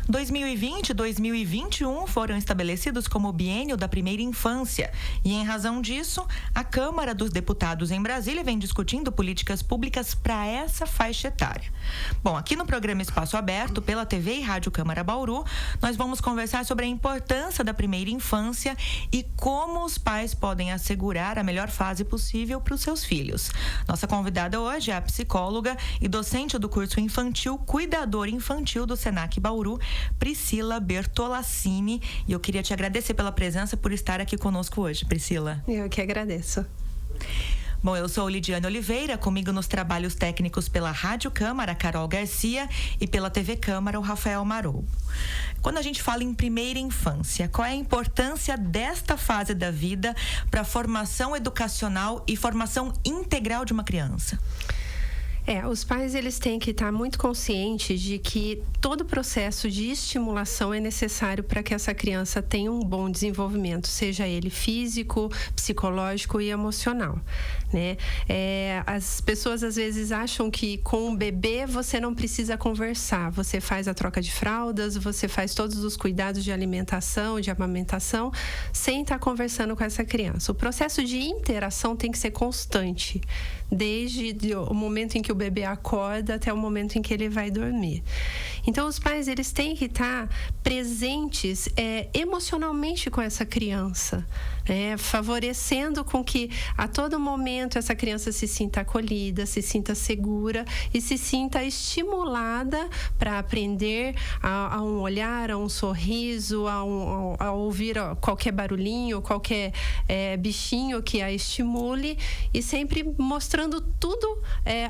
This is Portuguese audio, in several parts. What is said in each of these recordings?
2020 e 2021 foram estabelecidos como o biênio da primeira infância e, em razão disso, a Câmara dos Deputados em Brasília vem discutindo políticas públicas para essa faixa etária. Bom, aqui no programa Espaço Aberto, pela TV e Rádio Câmara Bauru, nós vamos conversar sobre a importância da primeira infância e como os pais podem assegurar a melhor fase possível para os seus filhos. Nossa convidada hoje é a psicóloga e docente do curso infantil Cuidador Infantil do Senac Bauru, Priscila Bertolassini. E eu queria te agradecer pela presença, por estar aqui conosco hoje, Priscila. Eu que agradeço. Bom, eu sou Lidiane Oliveira, comigo nos trabalhos técnicos pela Rádio Câmara, Carol Garcia, e pela TV Câmara, o Rafael Marou. Quando a gente fala em primeira infância, qual é a importância desta fase da vida para a formação educacional e formação integral de uma criança? Os pais eles têm que estar muito conscientes de que todo processo de estimulação é necessário para que essa criança tenha um bom desenvolvimento, seja ele físico, psicológico e emocional, né? As pessoas às vezes acham que com o bebê você não precisa conversar, você faz a troca de fraldas, você faz todos os cuidados de alimentação, de amamentação, sem estar conversando com essa criança. O processo de interação tem que ser constante, desde o momento em que o bebê acorda até o momento em que ele vai dormir. Então, os pais eles têm que estar presentes emocionalmente com essa criança, favorecendo com que a todo momento essa criança se sinta acolhida, se sinta segura e se sinta estimulada para aprender a um olhar, a um sorriso, a ouvir qualquer barulhinho, qualquer bichinho que a estimule, e sempre mostrando tudo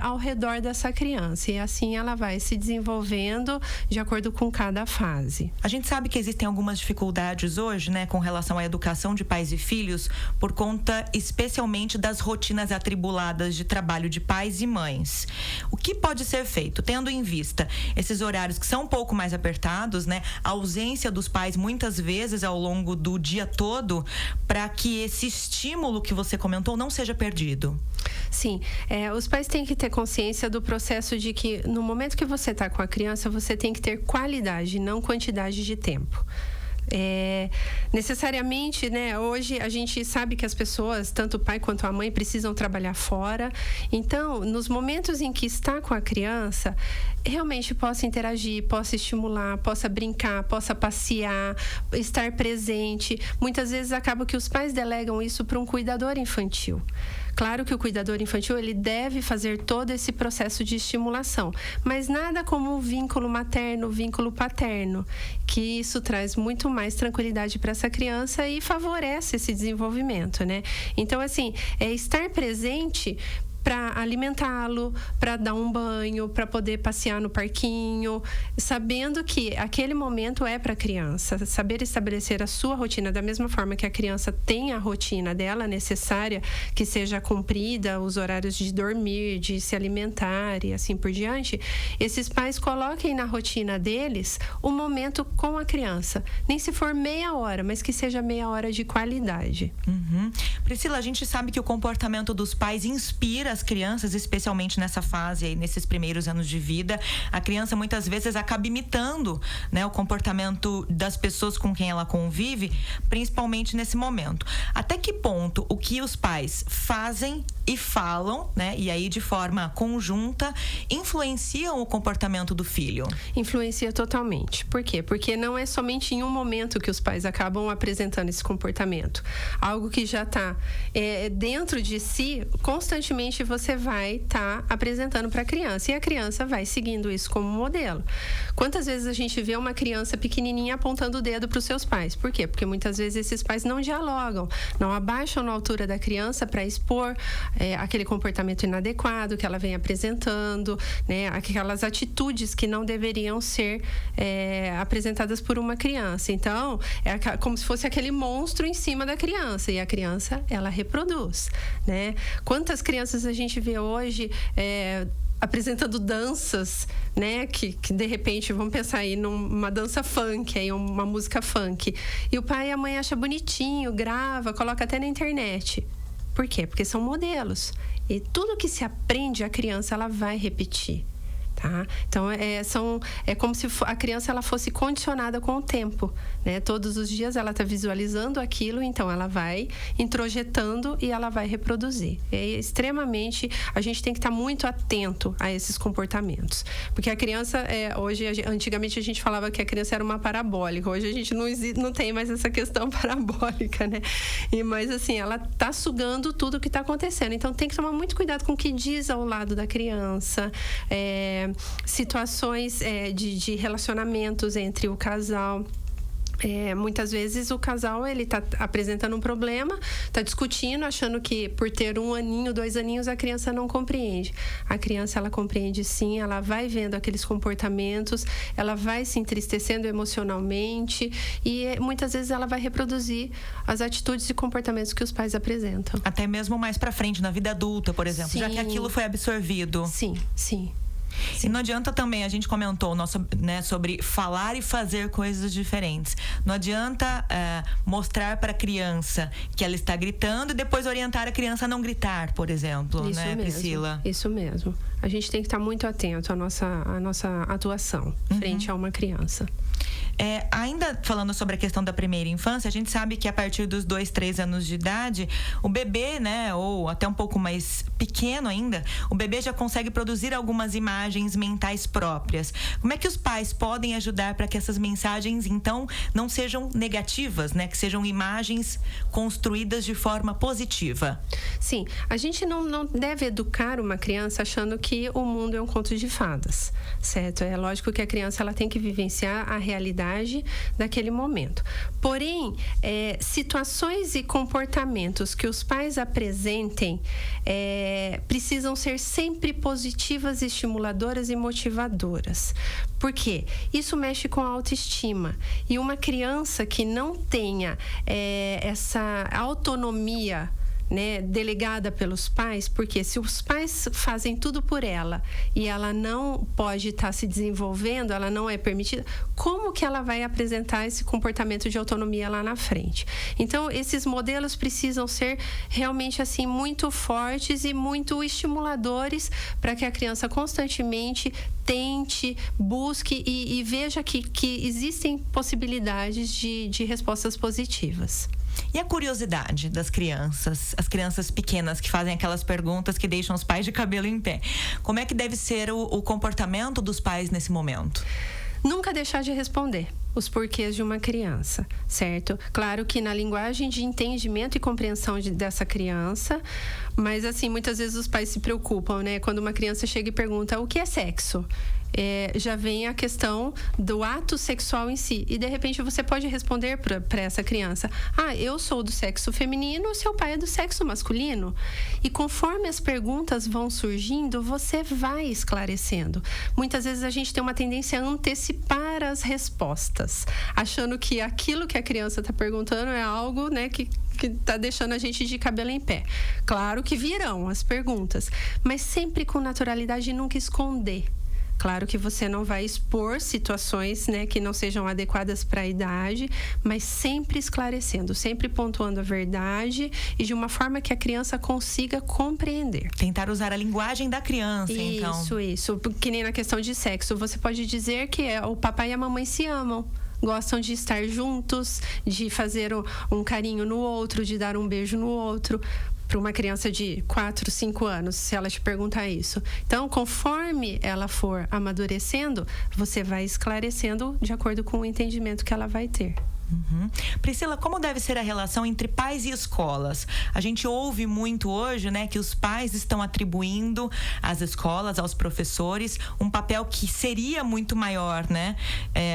ao redor dessa criança, e assim ela vai se desenvolvendo de acordo com cada fase. A gente sabe que existem algumas dificuldades hoje, né, com relação à educação de pais e filhos, por conta especialmente das rotinas atribuladas de trabalho de pais e mães. O que pode ser feito, tendo em vista esses horários que são um pouco mais apertados, né, a ausência dos pais muitas vezes ao longo do dia todo, para que esse estímulo que você comentou não seja perdido? Sim, os pais têm que ter consciência do processo de que no momento que você está com a criança, você tem que ter qualidade, não quantidade de tempo. Necessariamente, né, hoje a gente sabe que as pessoas, tanto o pai quanto a mãe, precisam trabalhar fora. Então, nos momentos em que está com a criança, realmente possa interagir, possa estimular, possa brincar, possa passear, estar presente. Muitas vezes acaba que os pais delegam isso para um cuidador infantil. Claro que o cuidador infantil ele deve fazer todo esse processo de estimulação, mas nada como o vínculo materno, o vínculo paterno, que isso traz muito mais tranquilidade para essa criança e favorece esse desenvolvimento, né? Então, assim, estar presente para alimentá-lo, para dar um banho, para poder passear no parquinho, sabendo que aquele momento é para a criança. Saber estabelecer a sua rotina da mesma forma que a criança tem a rotina dela necessária, que seja cumprida, os horários de dormir, de se alimentar e assim por diante. Esses pais coloquem na rotina deles o momento com a criança. Nem se for meia hora, mas que seja meia hora de qualidade. Priscila, a gente sabe que o comportamento dos pais inspira as crianças, especialmente nessa fase aí, nesses primeiros anos de vida. A criança muitas vezes acaba imitando, né, o comportamento das pessoas com quem ela convive, principalmente nesse momento. Até que ponto o que os pais fazem e falam, né, e aí de forma conjunta, influenciam o comportamento do filho? Influencia totalmente. Por quê? Porque não é somente em um momento que os pais acabam apresentando esse comportamento. Algo que já está dentro de si, constantemente você vai estar apresentando para a criança, e a criança vai seguindo isso como modelo. Quantas vezes a gente vê uma criança pequenininha apontando o dedo para os seus pais? Por quê? Porque muitas vezes esses pais não dialogam, não abaixam na altura da criança para expor aquele comportamento inadequado que ela vem apresentando, né? Aquelas atitudes que não deveriam ser apresentadas por uma criança. Então, é como se fosse aquele monstro em cima da criança, e a criança, ela reproduz, né? Quantas crianças a gente vê hoje apresentando danças, né, que de repente, vamos pensar aí numa dança funk, aí uma música funk, e o pai e a mãe acham bonitinho, grava, coloca até na internet. Por quê? Porque são modelos, e tudo que se aprende, a criança ela vai repetir. Tá? Então, é como se a criança ela fosse condicionada com o tempo, né? Todos os dias ela está visualizando aquilo, então ela vai introjetando e ela vai reproduzir. É extremamente... A gente tem que estar muito atento a esses comportamentos. Porque a criança, antigamente a gente falava que a criança era uma parabólica. Hoje a gente não tem mais essa questão parabólica, né? Mas assim, ela está sugando tudo o que está acontecendo. Então, tem que tomar muito cuidado com o que diz ao lado da criança. Situações de relacionamentos entre o casal. Muitas vezes o casal ele está apresentando um problema, está discutindo, achando que por ter 1 aninho, 2 aninhos, a criança não compreende. A criança, ela compreende sim, ela vai vendo aqueles comportamentos, ela vai se entristecendo emocionalmente e muitas vezes ela vai reproduzir as atitudes e comportamentos que os pais apresentam. Até mesmo mais para frente, na vida adulta, por exemplo, sim. Já que aquilo foi absorvido. Sim. E não adianta também, a gente comentou sobre falar e fazer coisas diferentes. Não adianta mostrar para a criança que ela está gritando e depois orientar a criança a não gritar, por exemplo, isso né, mesmo, Priscila? Isso mesmo. A gente tem que estar muito atento à nossa atuação frente a uma criança. Ainda falando sobre a questão da primeira infância, a gente sabe que a partir dos 2, 3 anos de idade, o bebê, né, ou até um pouco mais pequeno ainda, o bebê já consegue produzir algumas imagens mentais próprias. Como é que os pais podem ajudar para que essas mensagens, então, não sejam negativas, né, que sejam imagens construídas de forma positiva? Sim, a gente não deve educar uma criança achando que o mundo é um conto de fadas, certo? É lógico que a criança ela tem que vivenciar a realidade daquele momento. Porém, situações e comportamentos que os pais apresentem precisam ser sempre positivas, estimuladoras e motivadoras. Por quê? Isso mexe com a autoestima. E uma criança que não tenha essa autonomia, né, delegada pelos pais, porque se os pais fazem tudo por ela e ela não pode estar se desenvolvendo, ela não é permitida, como que ela vai apresentar esse comportamento de autonomia lá na frente? Então, esses modelos precisam ser realmente assim muito fortes e muito estimuladores para que a criança constantemente tente, busque e veja que existem possibilidades de respostas positivas. E a curiosidade das crianças, as crianças pequenas que fazem aquelas perguntas que deixam os pais de cabelo em pé. Como é que deve ser o comportamento dos pais nesse momento? Nunca deixar de responder os porquês de uma criança, certo? Claro que na linguagem de entendimento e compreensão dessa criança, mas assim, muitas vezes os pais se preocupam, né? Quando uma criança chega e pergunta o que é sexo? Já vem a questão do ato sexual em si. E, de repente, você pode responder para essa criança: eu sou do sexo feminino, seu pai é do sexo masculino. E conforme as perguntas vão surgindo, você vai esclarecendo. Muitas vezes a gente tem uma tendência a antecipar as respostas, achando que aquilo que a criança está perguntando é algo, né, que está deixando a gente de cabelo em pé. Claro que virão as perguntas, mas sempre com naturalidade e nunca esconder. Claro que você não vai expor situações, né, que não sejam adequadas para a idade, mas sempre esclarecendo, sempre pontuando a verdade e de uma forma que a criança consiga compreender. Tentar usar a linguagem da criança, então. Isso. Que nem na questão de sexo. Você pode dizer que o papai e a mamãe se amam. Gostam de estar juntos, de fazer um carinho no outro, de dar um beijo no outro. Para uma criança de 4, 5 anos, se ela te perguntar isso. Então, conforme ela for amadurecendo, você vai esclarecendo de acordo com o entendimento que ela vai ter. Priscila, como deve ser a relação entre pais e escolas? A gente ouve muito hoje, né, que os pais estão atribuindo às escolas, aos professores, um papel que seria muito maior, né?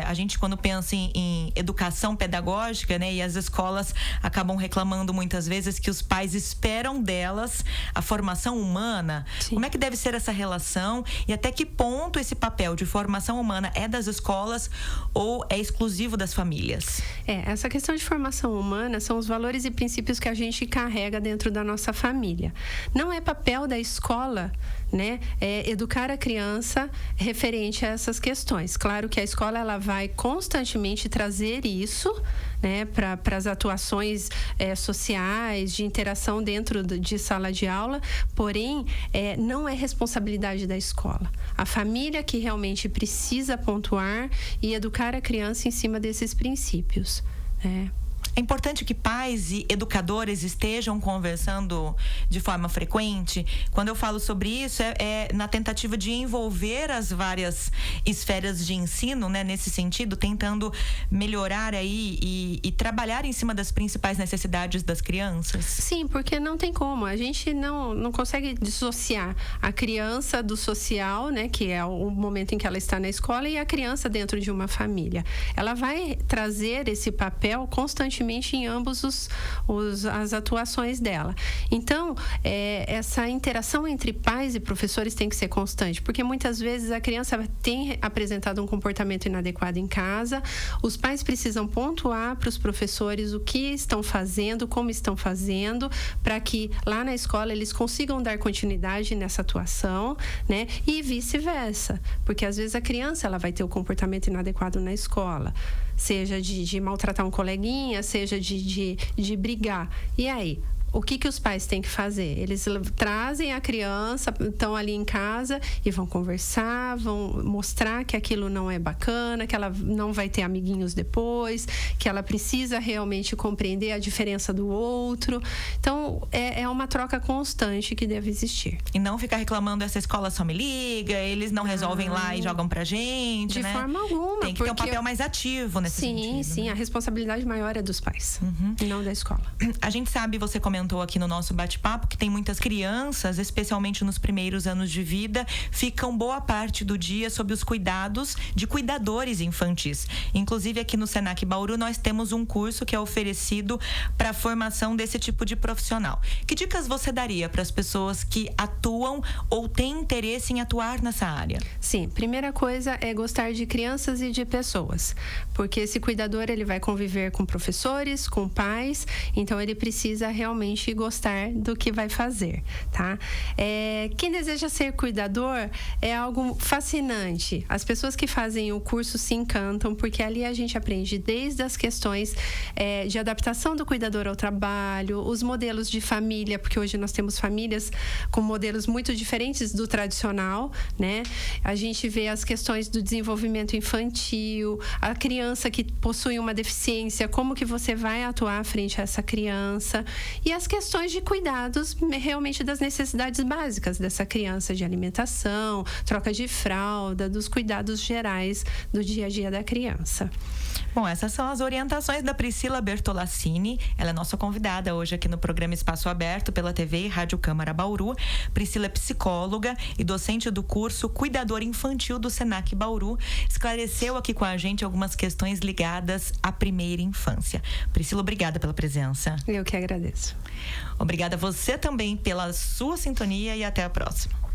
A gente, quando pensa em educação pedagógica, né, e as escolas acabam reclamando muitas vezes que os pais esperam delas a formação humana. Sim. Como é que deve ser essa relação e até que ponto esse papel de formação humana é das escolas ou é exclusivo das famílias? Essa questão de formação humana são os valores e princípios que a gente carrega dentro da nossa família. Não é papel da escola, né, educar a criança referente a essas questões. Claro que a escola ela vai constantemente trazer isso, né, para as atuações sociais, de interação dentro de sala de aula, porém, não é responsabilidade da escola. A família que realmente precisa pontuar e educar a criança em cima desses princípios. É importante que pais e educadores estejam conversando de forma frequente. Quando eu falo sobre isso, é na tentativa de envolver as várias esferas de ensino, né, nesse sentido, tentando melhorar aí e trabalhar em cima das principais necessidades das crianças. Sim, porque não tem como. A gente não consegue dissociar a criança do social, né, que é o momento em que ela está na escola, e a criança dentro de uma família. Ela vai trazer esse papel constantemente em ambos as atuações dela. Então, essa interação entre pais e professores tem que ser constante, porque muitas vezes a criança tem apresentado um comportamento inadequado em casa, os pais precisam pontuar para os professores o que estão fazendo, como estão fazendo, para que lá na escola eles consigam dar continuidade nessa atuação, né? E vice-versa, porque às vezes a criança ela vai ter o comportamento inadequado na escola, seja de maltratar um coleguinha, seja de brigar. E aí? O que os pais têm que fazer? Eles trazem a criança, estão ali em casa e vão conversar, vão mostrar que aquilo não é bacana, que ela não vai ter amiguinhos depois, que ela precisa realmente compreender a diferença do outro. Então, é uma troca constante que deve existir. E não ficar reclamando, essa escola só me liga, eles não resolvem lá e jogam pra gente, de forma alguma. Tem que ter um papel mais ativo nesse sentido. Sim, né? A responsabilidade maior é dos pais, e não da escola. A gente sabe, você comentou aqui no nosso bate-papo, que tem muitas crianças, especialmente nos primeiros anos de vida, ficam boa parte do dia sob os cuidados de cuidadores infantis. Inclusive, aqui no Senac Bauru, nós temos um curso que é oferecido para a formação desse tipo de profissional. Que dicas você daria para as pessoas que atuam ou têm interesse em atuar nessa área? Sim, primeira coisa é gostar de crianças e de pessoas, porque esse cuidador ele vai conviver com professores, com pais, então ele precisa realmente gostar do que vai fazer, tá? Quem deseja ser cuidador é algo fascinante. As pessoas que fazem o curso se encantam, porque ali a gente aprende desde as questões de adaptação do cuidador ao trabalho, os modelos de família, porque hoje nós temos famílias com modelos muito diferentes do tradicional, né? A gente vê as questões do desenvolvimento infantil, a criança que possui uma deficiência, como que você vai atuar frente a essa criança, e as questões de cuidados realmente das necessidades básicas dessa criança, de alimentação, troca de fralda, dos cuidados gerais do dia a dia da criança. Bom, essas são as orientações da Priscila Bertolassini. Ela é nossa convidada hoje aqui no programa Espaço Aberto pela TV e Rádio Câmara Bauru. Priscila é psicóloga e docente do curso Cuidador Infantil do Senac Bauru. Esclareceu aqui com a gente algumas questões ligadas à primeira infância. Priscila, obrigada pela presença. Eu que agradeço. Obrigada a você também pela sua sintonia e até a próxima.